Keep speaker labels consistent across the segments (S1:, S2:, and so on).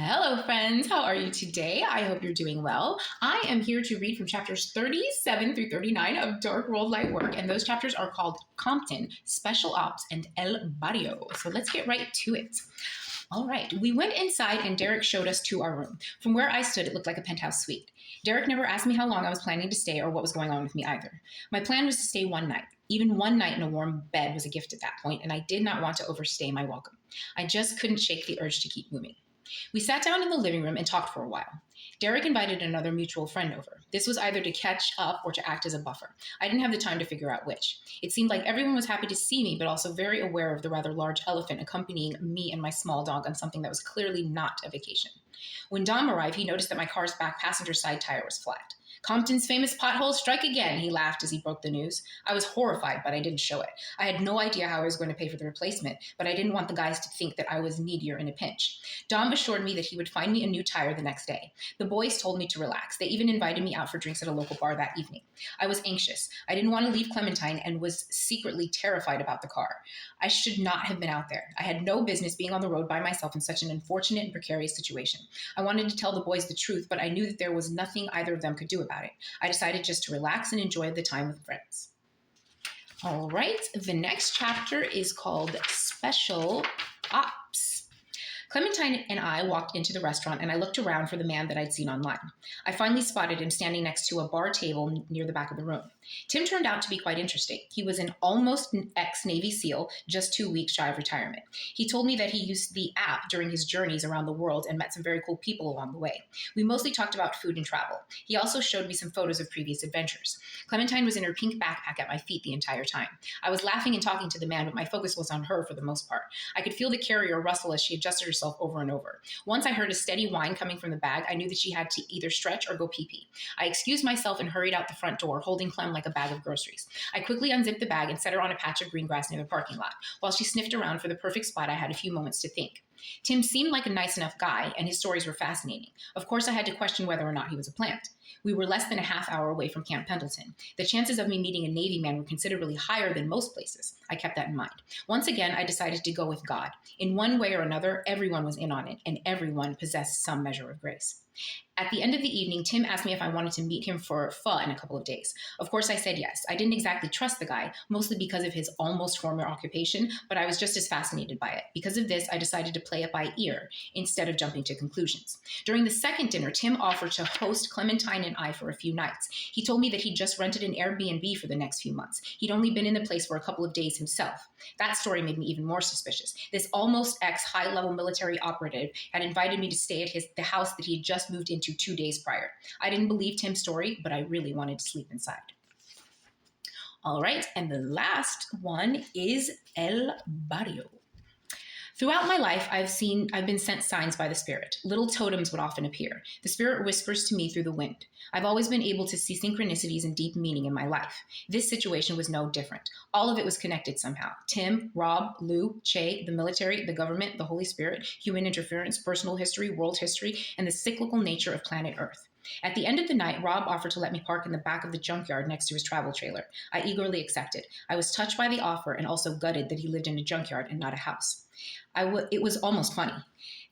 S1: Hello, friends. How are you today? I hope you're doing well. I am here to read from chapters 37 through 39 of World Ligh Work, and those chapters are called Compton, Special Ops, and El Barrio. So let's get right to it. All right, we went inside and Derek showed us to our room. From where I stood, it looked like a penthouse suite. Derek never asked me how long I was planning to stay or what was going on with me either. My plan was to stay one night. Even one night in a warm bed was a gift at that point, and I did not want to overstay my welcome. I just couldn't shake the urge to keep moving. We sat down in the living room and talked for a while. Derek invited another mutual friend over. This was either to catch up or to act as a buffer. I didn't have the time to figure out which. It seemed like everyone was happy to see me, but also very aware of the rather large elephant accompanying me and my small dog on something that was clearly not a vacation. When Dom arrived, he noticed that my car's back passenger side tire was flat. "Compton's famous potholes strike again," he laughed as he broke the news. I was horrified, but I didn't show it. I had no idea how I was going to pay for the replacement, but I didn't want the guys to think that I was needier in a pinch. Dom assured me that he would find me a new tire the next day. The boys told me to relax. They even invited me out for drinks at a local bar that evening. I was anxious. I didn't want to leave Clementine and was secretly terrified about the car. I should not have been out there. I had no business being on the road by myself in such an unfortunate and precarious situation. I wanted to tell the boys the truth, but I knew that there was nothing either of them could do about it. I decided just to relax and enjoy the time with friends. All right, the next chapter is called Special Ops. Clementine and I walked into the restaurant and I looked around for the man that I'd seen online. I finally spotted him standing next to a bar table near the back of the room. Tim turned out to be quite interesting. He was an almost ex-Navy SEAL, just 2 weeks shy of retirement. He told me that he used the app during his journeys around the world and met some very cool people along the way. We mostly talked about food and travel. He also showed me some photos of previous adventures. Clementine was in her pink backpack at my feet the entire time. I was laughing and talking to the man, but my focus was on her for the most part. I could feel the carrier rustle as she adjusted herself over and over. Once I heard a steady whine coming from the bag, I knew that she had to either stretch or go pee-pee. I excused myself and hurried out the front door, holding Clem like a bag of groceries. I quickly unzipped the bag and set her on a patch of green grass near the parking lot. While she sniffed around for the perfect spot, I had a few moments to think. Tim seemed like a nice enough guy, and his stories were fascinating. Of course, I had to question whether or not he was a plant. We were less than a half hour away from Camp Pendleton. The chances of me meeting a Navy man were considerably higher than most places. I kept that in mind. Once again, I decided to go with God. In one way or another, everyone was in on it, and everyone possessed some measure of grace. At the end of the evening, Tim asked me if I wanted to meet him for pho in a couple of days. Of course, I said yes. I didn't exactly trust the guy, mostly because of his almost former occupation, but I was just as fascinated by it. Because of this, I decided to play it by ear instead of jumping to conclusions. During the second dinner, Tim offered to host Clementine and I for a few nights. He told me that he just rented an Airbnb for the next few months. He'd only been in the place for a couple of days himself. That story made me even more suspicious. This almost ex-high-level military operative had invited me to stay at the house that he had just moved into 2 days prior. I didn't believe Tim's story, but I really wanted to sleep inside. All right, and the last one is El Barrio. Throughout my life, I've been sent signs by the spirit. Little totems would often appear. The spirit whispers to me through the wind. I've always been able to see synchronicities and deep meaning in my life. This situation was no different. All of it was connected somehow. Tim, Rob, Lou, Che, the military, the government, the Holy Spirit, human interference, personal history, world history, and the cyclical nature of planet Earth. At the end of the night, Rob offered to let me park in the back of the junkyard next to his travel trailer. I eagerly accepted. I was touched by the offer and also gutted that he lived in a junkyard and not a house. It was almost funny.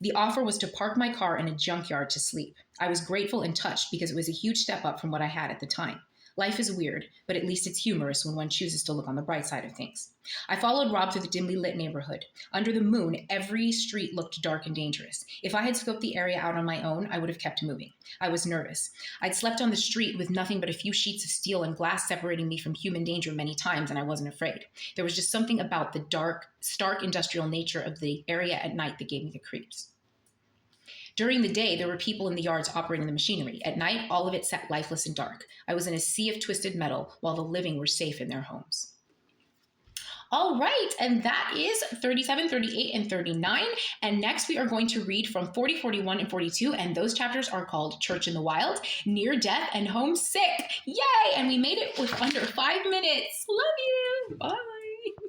S1: The offer was to park my car in a junkyard to sleep. I was grateful and touched because it was a huge step up from what I had at the time. Life is weird, but at least it's humorous when one chooses to look on the bright side of things. I followed Rob through the dimly lit neighborhood. Under the moon, every street looked dark and dangerous. If I had scoped the area out on my own, I would have kept moving. I was nervous. I'd slept on the street with nothing but a few sheets of steel and glass separating me from human danger many times, and I wasn't afraid. There was just something about the dark, stark industrial nature of the area at night that gave me the creeps. During the day, there were people in the yards operating the machinery. At night, all of it sat lifeless and dark. I was in a sea of twisted metal while the living were safe in their homes. All right, and that is 37, 38, and 39. And next we are going to read from 40, 41, and 42, and those chapters are called Church in the Wild, Near Death, and Homesick. Yay! And we made it with under 5 minutes. Love you. Bye.